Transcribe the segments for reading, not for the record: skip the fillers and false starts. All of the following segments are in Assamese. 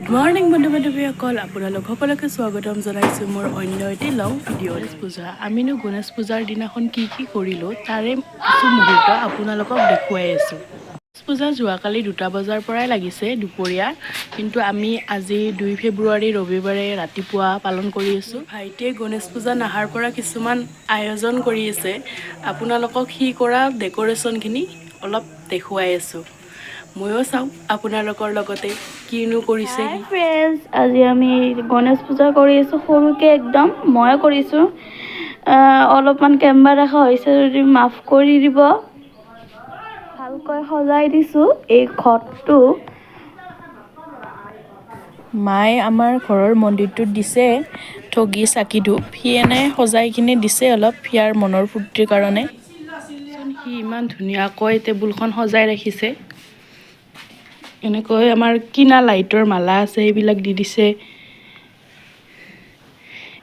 গুড মৰ্ণিং বন্ধু বান্ধৱীসকল, আপোনালোক সকলোকে স্বাগতম জনাইছোঁ মোৰ অন্য এটি লং ভিডিঅ'। গণেশ পূজা, আমিনো গণেশ পূজাৰ দিনাখন কি কৰিলোঁ তাৰে কিছু মুহূৰ্ত আপোনালোকক দেখুৱাই আছোঁ। গণেশ পূজা যোৱাকালি 2টা বজাৰ পৰাই লাগিছে দুপৰীয়া, কিন্তু আমি আজি 2 ফেব্ৰুৱাৰী ৰবিবাৰে ৰাতিপুৱা পালন কৰি আছোঁ। ভাইটিয়ে গণেশ পূজা নহাৰ পৰা কিছুমান আয়োজন কৰি আছে, আপোনালোকক সি কৰা ডেক'ৰেশ্যনখিনি অলপ দেখুৱাই আছোঁ। ময়ো চাওঁ আপোনালোকৰ লগতে কিনো কৰিছে। হাই ফ্ৰেণ্ডছ, আজি আমি গণেশ পূজা কৰি আছোঁ সৰুকৈ একদম। মই কৰিছোঁ, অলপমান কেম্বা দেখা হৈছে যদি মাফ কৰি দিব। ভালকৈ সজাই দিছোঁ এই ঘৰটো। মায়ে আমাৰ ঘৰৰ মন্দিৰটোত দিছে ঠগি চাকি ধূপ, সি এনে সজাই কিনে দিছে অলপ ইয়াৰ মনৰ ফূৰ্তিৰ কাৰণে। সি ইমান ধুনীয়াকৈ টেবুলখন সজাই ৰাখিছে। এনেকৈ আমাৰ কিনা লাইটৰ মালা আছে সেইবিলাক দি দিছে।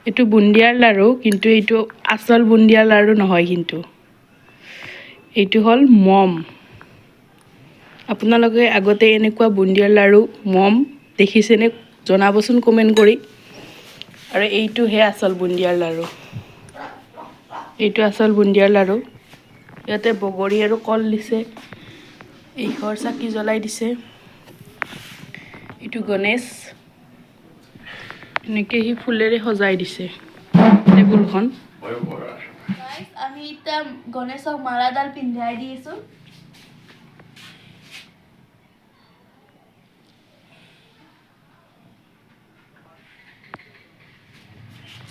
এইটো বুন্দিয়াৰ লাড়ু, কিন্তু এইটো আচল বুন্দিয়াৰ লাড়ু নহয়, কিন্তু এইটো হ'ল মম। আপোনালোকে আগতে এনেকুৱা বুন্দিয়াৰ লাড়ু মম দেখিছেনে জনাবচোন কমেণ্ট কৰি। আৰু এইটোহে আচল বুন্দিয়াৰ লাড়ু, এইটো আচল বুন্দিয়াৰ লাড়ু। ইয়াতে বগৰী আৰু কল দিছে, এইঘৰ চাকি জ্বলাই দিছে। এইটো গণেশ, এনেকৈ সি ফুলেৰে সজাই দিছে টেবুলখন। আমি এতিয়া গণেশক মালাডাল পিন্ধাই দি আছোঁ।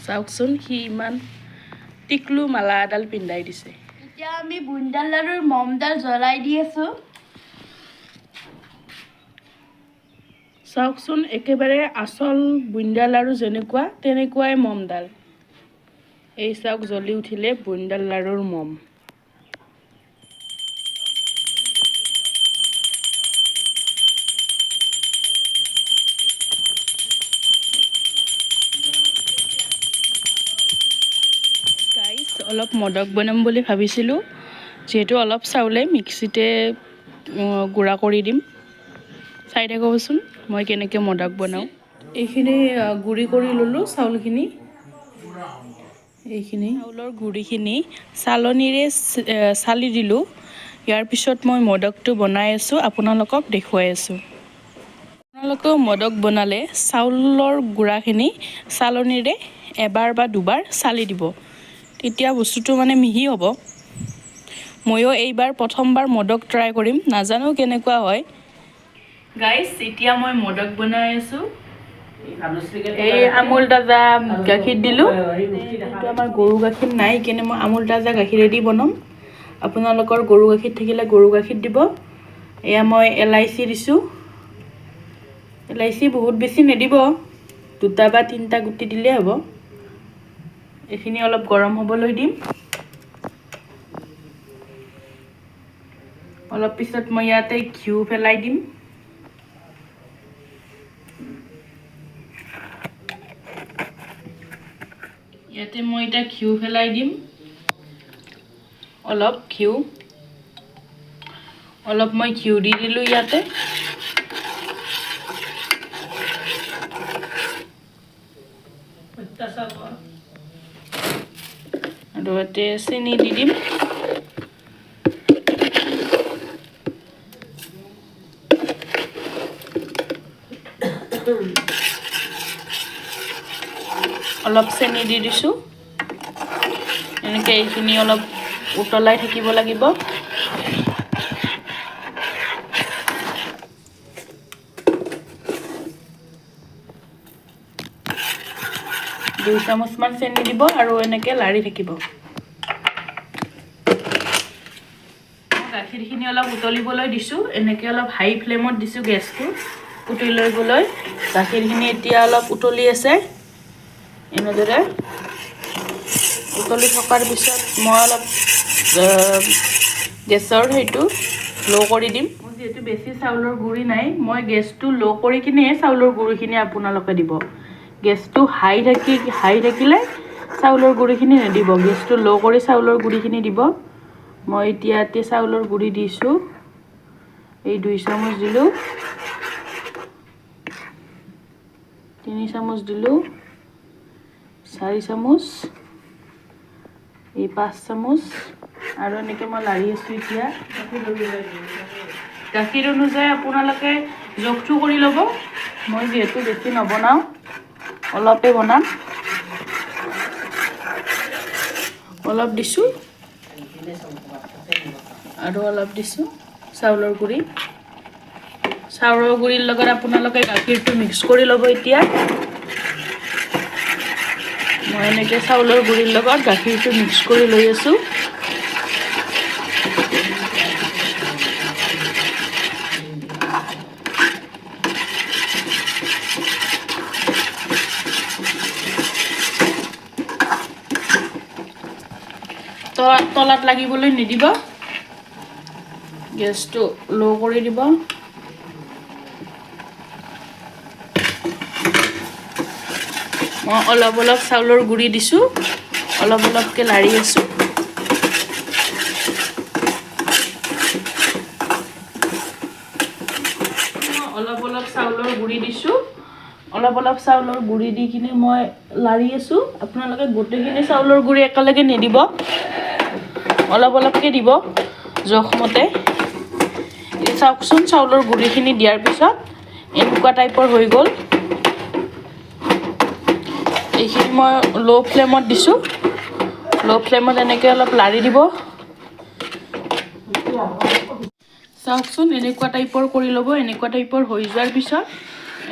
চাওকচোন, সি ইমান টিকলু মালা এডাল পিন্ধাই দিছে। এতিয়া আমি বুন্দিয়াৰ লাড়ুৰ মমডাল জ্বলাই দি আছোঁ। চাওকচোন, একেবাৰে আচল বুন্দিয়াৰ লাড়ু যেনেকুৱা তেনেকুৱাই মমডাল। এই চাওক জ্বলি উঠিলে বুন্দিয়াৰ লাড়ুৰ মম। গাইছ, অলপ মদক বনাম বুলি ভাবিছিলোঁ, যিহেতু অলপ চাউলে মিক্সিতে গুড়া কৰি দিম। চাই থাকোঁচোন মই কেনেকৈ মদক বনাওঁ। এইখিনি গুড়ি কৰি ল'লোঁ চাউলখিনি। এইখিনি চাউলৰ গুড়িখিনি চালনীৰে চালি দিলোঁ। ইয়াৰ পিছত মই মদকটো বনাই আছোঁ, আপোনালোকক দেখুৱাই আছোঁ। আপোনালোকেও মদক বনালে চাউলৰ গুড়াখিনি চালনীৰে এবাৰ বা দুবাৰ চালি দিব, তেতিয়া বস্তুটো মানে মিহি হ'ব। ময়ো এইবাৰ প্ৰথমবাৰ মদক ট্ৰাই কৰিম, নাজানো কেনেকুৱা হয়। গাইছ, এতিয়া মই মদক বনাই আছোঁ। এই আমুল তাজা গাখীৰ দিলোঁ, কিন্তু আমাৰ গৰু গাখীৰ নাই, সেইকাৰণে মই আমুল তাজা গাখীৰেদি বনাম। আপোনালোকৰ গৰু গাখীৰ থাকিলে গৰু গাখীৰ দিব। এয়া মই এলাইচি দিছোঁ। এলাইচি বহুত বেছি নিদিব, 2টা বা 3টা গুটি দিলেই হ'ব। এইখিনি অলপ গৰম হ'বলৈ দিম। অলপ পিছত মই ইয়াতে ঘিউ পেলাই দিম। ইয়াতে মই এতিয়া ঘিউ পেলাই দিম, অলপ ঘিউ। অলপ মই ঘিউ দি দিলোঁ ইয়াতে। আৰু ইয়াতে চেনি দি দিম। অলপ চেনি দি দিছোঁ। এনেকৈ এইখিনি অলপ উতলাই থাকিব লাগিব। দুই চামুচমান চেনি দিব আৰু এনেকৈ লাৰি থাকিব। গাখীৰখিনি অলপ উতলিবলৈ দিছোঁ, এনেকৈ অলপ হাই ফ্লেমত দিছোঁ গেছটো উতলিবলৈ। গাখীৰখিনি এতিয়া অলপ উতলি আছে। এনেদৰে উতলি থকাৰ পিছত মই অলপ গেছৰ সেইটো ল' কৰি দিম। মোৰ যিহেতু বেছি চাউলৰ গুড়ি নাই, মই গেছটো ল' কৰি কিনে চাউলৰ গুড়িখিনি আপোনালোকে দিব। গেছটো হাই থাকিলে চাউলৰ গুড়িখিনি নিদিব, গেছটো ল' কৰি চাউলৰ গুড়িখিনি দিব। মই এতিয়া ইয়াতে চাউলৰ গুড়ি দিছোঁ, এই 2 চামুচ দিলোঁ। 3 চামুচ দিলোঁ, 4 চামুচ, এই 5 চামুচ আৰু এনেকৈ মই লাৰি আছোঁ এতিয়া। গাখীৰ অনুযায়ী আপোনালোকে জোখটো কৰি ল'ব। মই যিহেতু বেছি নবনাওঁ, অলপে বনাম। অলপ দিছোঁ আৰু অলপ দিছোঁ চাউলৰ গুড়ি। চাউলৰ গুড়িৰ লগত আপোনালোকে গাখীৰটো মিক্স কৰি ল'ব এতিয়া। মই এনেকৈ চাউলৰ গুড়িৰ লগত গাখীৰটো মিক্স কৰি লৈ আছোঁ। তলাত লাগিবলৈ নিদিব, গেছটো ল' কৰি দিব। মই অলপ অলপ চাউলৰ গুড়ি দিছোঁ, অলপ অলপকৈ লাৰি আছোঁ। অলপ অলপ চাউলৰ গুড়ি দিছোঁ, অলপ অলপ চাউলৰ গুড়ি দি কিনে মই লাৰি আছোঁ। আপোনালোকে গোটেইখিনি চাউলৰ গুড়ি একেলগে নিদিব, অলপ অলপকৈ দিব জোখমতে। এই চাওকচোন, চাউলৰ গুড়িখিনি দিয়াৰ পিছত এনেকুৱা টাইপৰ হৈ গ'ল। এইখিনি মই ল' ফ্লেমত দিছোঁ। ল' ফ্লেমত এনেকৈ অলপ লাৰি দিব। চাওকচোন, এনেকুৱা টাইপৰ কৰি ল'ব। এনেকুৱা টাইপৰ হৈ যোৱাৰ পিছত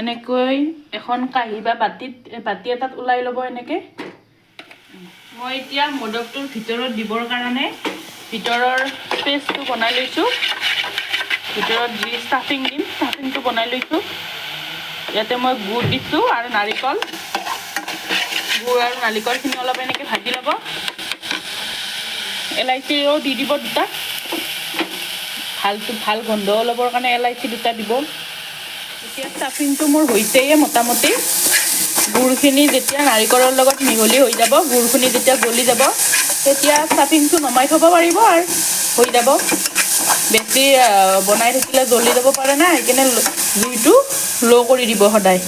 এনেকৈ এখন কাঁহী বা বাতি এটাত ওলাই ল'ব এনেকৈ। মই এতিয়া মোদকটোৰ ভিতৰত দিবৰ কাৰণে ভিতৰৰ পেষ্টটো বনাই লৈছোঁ। ভিতৰত যি ষ্টাফিং দিম, ষ্টাফিংটো বনাই লৈছোঁ। ইয়াতে মই গুড় দিছোঁ আৰু নাৰিকল। গুড় আৰু নাৰিকলখিনি অলপ এনেকৈ ভাজি ল'ব। এলাইচিও দি দিব 2টা। ভাল গোন্ধ ওলাবৰ কাৰণে এলাইচি 2টা দিব। এতিয়া ষ্টাফিংটো মোৰ হৈছেয়ে মোটামুটি। গুড়খিনি যেতিয়া নাৰিকলৰ লগত মিহলি হৈ যাব, গুড়খিনি যেতিয়া গলি যাব, তেতিয়া ষ্টাফিংটো নমাই থ'ব পাৰিব আৰু হৈ যাব। বেছি বনাই থাকিলে জ্বলি যাব পাৰে না, সেইকাৰণে জুইটো ল' কৰি দিব সদায়।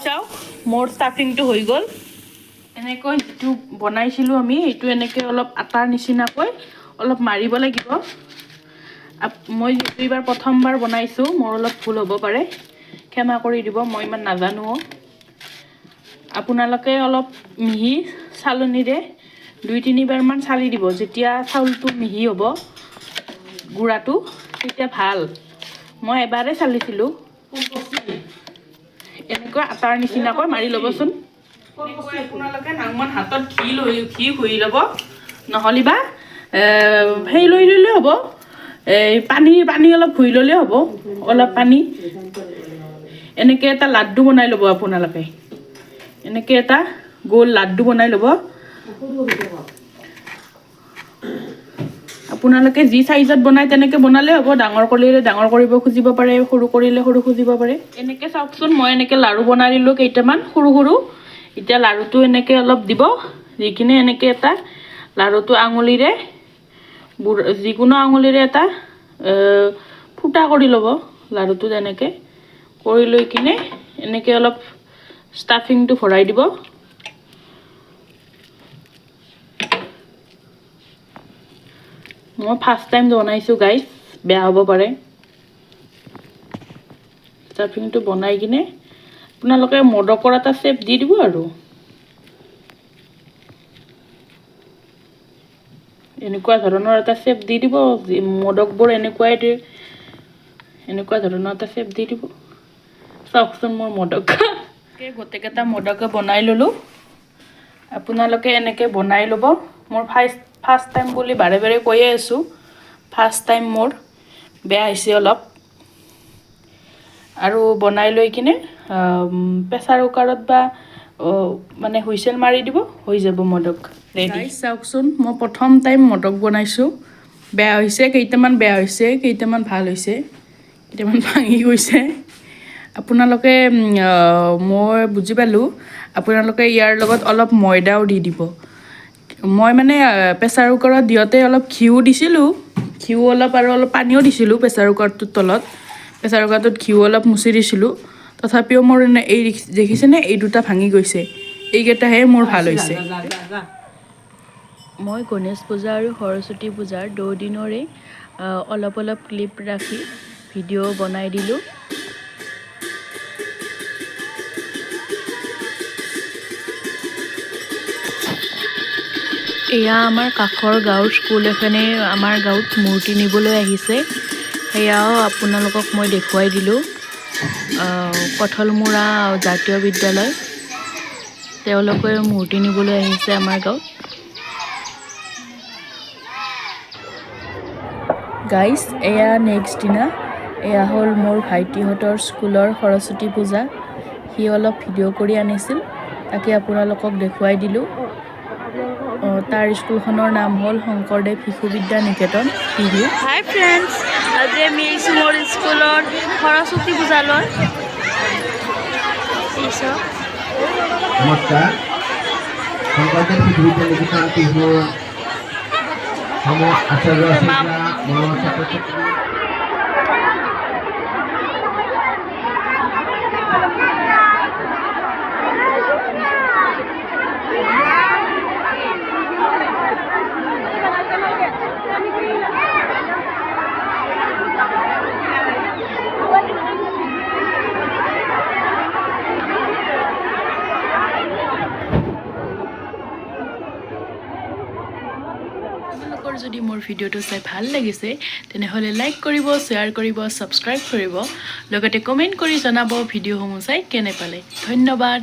চাওক, মোৰ ষ্টাফিংটো হৈ গ'ল। এনেকৈ যিটো বনাইছিলোঁ আমি, এইটো এনেকৈ অলপ আটাৰ নিচিনাকৈ অলপ মাৰিব লাগিব। মই যিটো এইবাৰ প্ৰথমবাৰ বনাইছোঁ, মোৰ অলপ ভুল হ'ব পাৰে, ক্ষমা কৰি দিব, মই ইমান নাজানো। আপোনালোকে অলপ মিহি চালনীৰে 2-3 বাৰমান চালি দিব। যেতিয়া চাউলটো মিহি হ'ব, গুড়াটো, তেতিয়া ভাল। মই এবাৰে চালিছিলোঁ। এনেকৈ আটাৰ নিচিনাকৈ মাৰি ল'বচোন। আপোনালোকে নাংমান হাতত ঘি ঘঁহি ল'ব, নহ'লে বা সেই লৈ ল'লেও হ'ব, এই পানী অলপ ঘঁহি ল'লেও হ'ব। অলপ পানী এনেকৈ এটা লাড্ডু বনাই ল'ব আপোনালোকে। এনেকৈ এটা গোল লাড্ডু বনাই ল'ব। আপোনালোকে যি চাইজত বনায় তেনেকৈ বনালে হ'ব। ডাঙৰ কৰিলে ডাঙৰ কৰিব খুজিব পাৰে, সৰু কৰিলে সৰু খুজিব পাৰে। এনেকৈ চাওকচোন, মই এনেকৈ লাড়ু বনাই দিলোঁ কেইটামান সৰু সৰু। এতিয়া লাড়ুটো এনেকৈ অলপ দিব, দি কিনে এনেকৈ এটা লাড়ুটো আঙুলিৰে, যিকোনো আঙুলিৰে এটা ফুটা কৰি ল'ব। লাড়ুটোত এনেকৈ কৰি লৈ কিনে এনেকৈ অলপ ষ্টাফিংটো ভৰাই দিব। মই ফাৰ্ষ্ট টাইম বনাইছোঁ গাইজ, বেয়া হ'ব পাৰে। ষ্টাফিংটো বনাই কিনে আপোনালোকে মোদকৰ এটা শ্বেপ দি দিব আৰু। এনেকুৱা ধৰণৰ এটা শ্বেপ দি দিব। মোদকবোৰ এনেকুৱাই দিয়ে, এনেকুৱা ধৰণৰ এটা শ্বেপ দি দিব। চাওকচোন মোৰ মোদক। গোটেইকেইটা মোদকে বনাই ল'লোঁ। আপোনালোকে এনেকৈ বনাই ল'ব। মোৰ ফাৰ্ষ্ট টাইম বুলি বাৰে বাৰে কৈয়ে আছোঁ, ফাৰ্ষ্ট টাইম মোৰ, বেয়া হৈছে অলপ। আৰু বনাই লৈ কিনে প্ৰেছাৰ কুকাৰত বা মানে হুইচেল মাৰি দিব, হৈ যাব মোদক ৰেডি। চাওকচোন, মই প্ৰথম টাইম মোদক বনাইছোঁ। বেয়া হৈছে, কেইটামান বেয়া হৈছে, কেইটামান ভাল হৈছে, কেইটামান ভাঙি গৈছে। আপোনালোকে, মই বুজি পালোঁ, আপোনালোকে ইয়াৰ লগত অলপ ময়দাও দি দিব। মই মানে প্ৰেছাৰ কুকাৰত দিওঁতে অলপ ঘিউ দিছিলোঁ, ঘিউ অলপ আৰু অলপ পানীও দিছিলোঁ প্ৰেছাৰ কুকাৰটোৰ তলত। প্ৰেছাৰ কুকাৰটোত ঘিউ অলপ মুচি দিছিলোঁ, তথাপিও মোৰ এই দেখিছেনে এই দুটা ভাঙি গৈছে, এইকেইটাহে মোৰ ভাল হৈছে। মই গণেশ পূজা আৰু সৰস্বতী পূজাৰ 2 দিনৰে অলপ অলপ ক্লিপ ৰাখি ভিডিঅ' বনাই দিলোঁ। এয়া আমাৰ কাষৰ গাঁৱৰ স্কুল এখনে আমাৰ গাঁৱত মূৰ্তি নিবলৈ আহিছে, সেয়াও আপোনালোকক মই দেখুৱাই দিলোঁ। কঠলমুৰা জাতীয় বিদ্যালয়, তেওঁলোকে মূৰ্তি নিবলৈ আহিছে আমাৰ গাঁৱত। গাইজ, এয়া নেক্সট দিনা, এয়া হ'ল মোৰ ভাইটিহঁতৰ স্কুলৰ সৰস্বতী পূজা। সি অলপ ভিডিঅ' কৰি আনিছিল, তাকে আপোনালোকক দেখুৱাই দিলোঁ। তাৰ স্কুলখনৰ নাম হ'ল শংকৰদেৱ শিশু বিদ্যা নিকেতন টিহু। হাই ফ্ৰেণ্ডছ, আজি আমি আহিছোঁ মোৰ স্কুলৰ সৰস্বতী পূজালৈ। নমস্কাৰ, শংকৰদেৱ শিশু বিদ্যা নিকেতন টিহুৰ আচাৰ্য মৰমৰ ছাত্ৰ-ছাত্ৰী আপোনালোকৰ যদি মোৰ ভিডিঅ'টো চাই ভাল লাগিছে তেনেহ'লে লাইক কৰিব, শ্বেয়াৰ কৰিব, ছাবস্ক্ৰাইব কৰিব, লগতে কমেণ্ট কৰি জনাব ভিডিঅ'সমূহ চাই কেনে পালে। ধন্যবাদ।